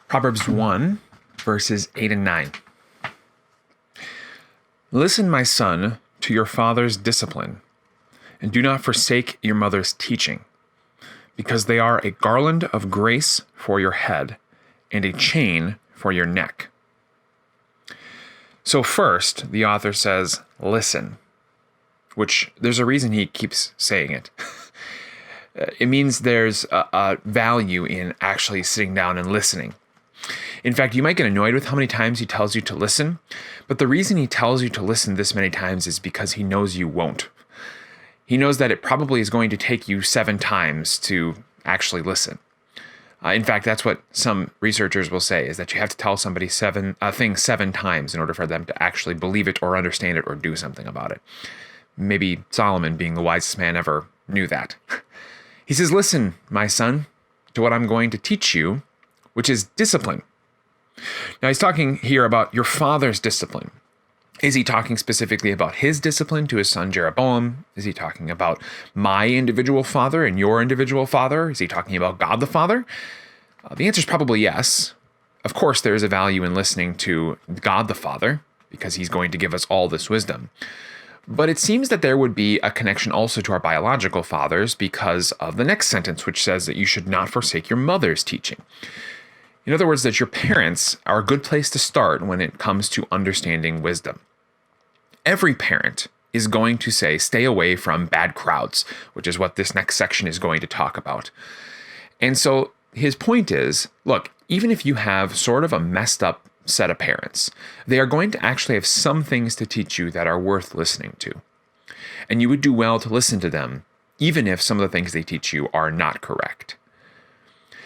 Proverbs 1, verses 8 and 9. Listen, my son, to your father's discipline, and do not forsake your mother's teaching, because they are a garland of grace for your head and a chain for your neck. So first, the author says, listen, which there's a reason he keeps saying it. It means there's a value in actually sitting down and listening. In fact, you might get annoyed with how many times he tells you to listen, but the reason he tells you to listen this many times is because he knows you won't. He knows that it probably is going to take you 7 times to actually listen. In fact, that's what some researchers will say, is that you have to tell somebody things 7 times in order for them to actually believe it or understand it or do something about it. Maybe Solomon, being the wisest man ever, knew that. He says, listen, my son, to what I'm going to teach you, which is discipline. Now, he's talking here about your father's discipline. Is he talking specifically about his discipline to his son Jeroboam? Is he talking about my individual father and your individual father? Is he talking about God the Father? The answer is probably yes. Of course, there is a value in listening to God the Father, because he's going to give us all this wisdom. But it seems that there would be a connection also to our biological fathers because of the next sentence, which says that you should not forsake your mother's teaching. In other words, that your parents are a good place to start when it comes to understanding wisdom. Every parent is going to say, stay away from bad crowds, which is what this next section is going to talk about. And so his point is, look, even if you have sort of a messed up set of parents, they are going to actually have some things to teach you that are worth listening to. And you would do well to listen to them, even if some of the things they teach you are not correct.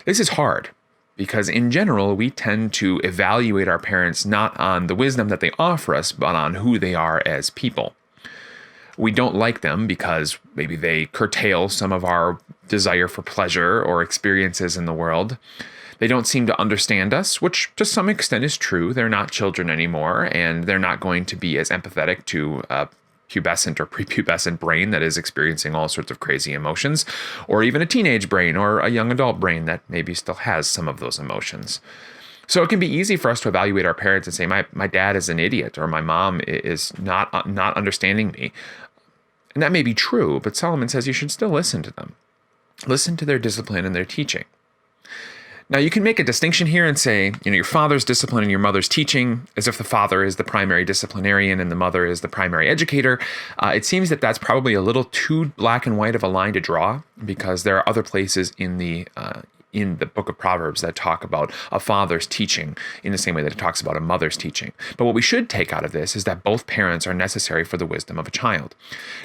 This is hard, because in general, we tend to evaluate our parents not on the wisdom that they offer us, but on who they are as people. We don't like them because maybe they curtail some of our desire for pleasure or experiences in the world. They don't seem to understand us, which to some extent is true. They're not children anymore, and they're not going to be as empathetic to pubescent or prepubescent brain that is experiencing all sorts of crazy emotions, or even a teenage brain or a young adult brain that maybe still has some of those emotions. So it can be easy for us to evaluate our parents and say, my dad is an idiot, or my mom is not understanding me. And that may be true, but Solomon says you should still listen to them. Listen to their discipline and their teaching. Now, you can make a distinction here and say, your father's discipline and your mother's teaching, as if the father is the primary disciplinarian and the mother is the primary educator. It seems that that's probably a little too black and white of a line to draw, because there are other places in the book of Proverbs that talk about a father's teaching in the same way that it talks about a mother's teaching. But what we should take out of this is that both parents are necessary for the wisdom of a child.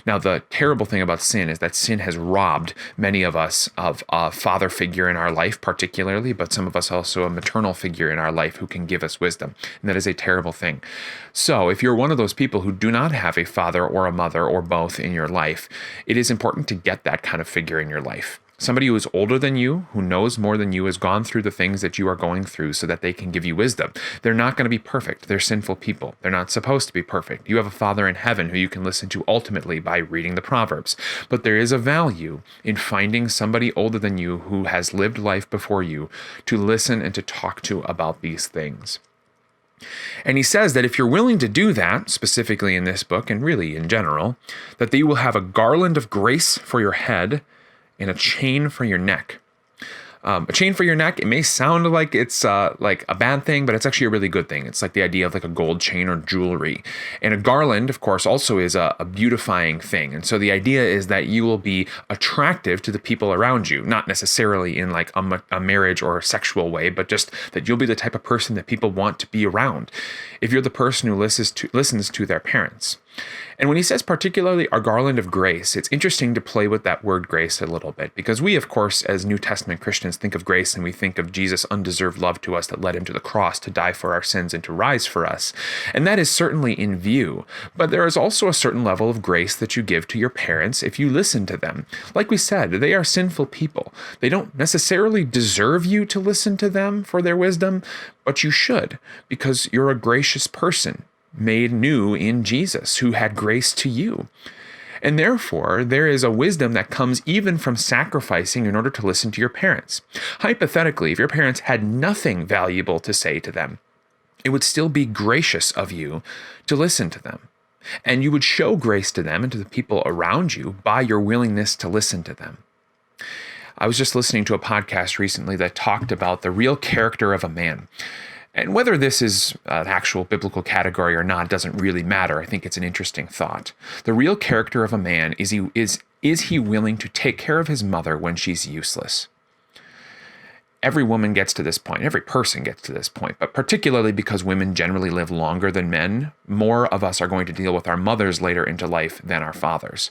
Now, the terrible thing about sin is that sin has robbed many of us of a father figure in our life particularly, but some of us also a maternal figure in our life who can give us wisdom. And that is a terrible thing. So if you're one of those people who do not have a father or a mother or both in your life, it is important to get that kind of figure in your life. Somebody who is older than you, who knows more than you, has gone through the things that you are going through so that they can give you wisdom. They're not going to be perfect. They're sinful people. They're not supposed to be perfect. You have a Father in heaven who you can listen to ultimately by reading the Proverbs. But there is a value in finding somebody older than you who has lived life before you to listen and to talk to about these things. And he says that if you're willing to do that, specifically in this book and really in general, that you will have a garland of grace for your head and a chain for your neck. A chain for your neck, it may sound like it's like a bad thing, but it's actually a really good thing. It's like the idea of like a gold chain or jewelry. And a garland, of course, also is a beautifying thing. And so the idea is that you will be attractive to the people around you, not necessarily in like a marriage or a sexual way, but just that you'll be the type of person that people want to be around if you're the person who listens to their parents. And when he says particularly our garland of grace, it's interesting to play with that word grace a little bit, because we, of course, as New Testament Christians, think of grace and we think of Jesus' undeserved love to us that led him to the cross to die for our sins and to rise for us. And that is certainly in view. But there is also a certain level of grace that you give to your parents if you listen to them. Like we said, they are sinful people. They don't necessarily deserve you to listen to them for their wisdom, but you should, because you're a gracious person made new in Jesus, who had grace to you. And therefore, there is a wisdom that comes even from sacrificing in order to listen to your parents. Hypothetically, if your parents had nothing valuable to say to them, it would still be gracious of you to listen to them. And you would show grace to them and to the people around you by your willingness to listen to them. I was just listening to a podcast recently that talked about the real character of a man. And whether this is an actual biblical category or not doesn't really matter. I think it's an interesting thought. The real character of a man is he willing to take care of his mother when she's useless? Every woman gets to this point. Every person gets to this point. But particularly because women generally live longer than men, more of us are going to deal with our mothers later into life than our fathers.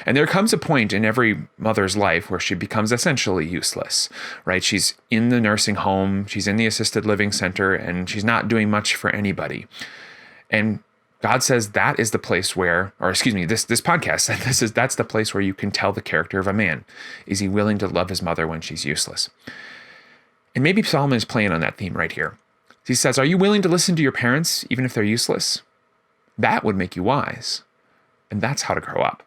And there comes a point in every mother's life where she becomes essentially useless, right? She's in the nursing home, she's in the assisted living center, and she's not doing much for anybody. And God says that is the place where, this podcast said that's the place where you can tell the character of a man. Is he willing to love his mother when she's useless? And maybe Solomon is playing on that theme right here. He says, are you willing to listen to your parents even if they're useless? That would make you wise. And that's how to grow up.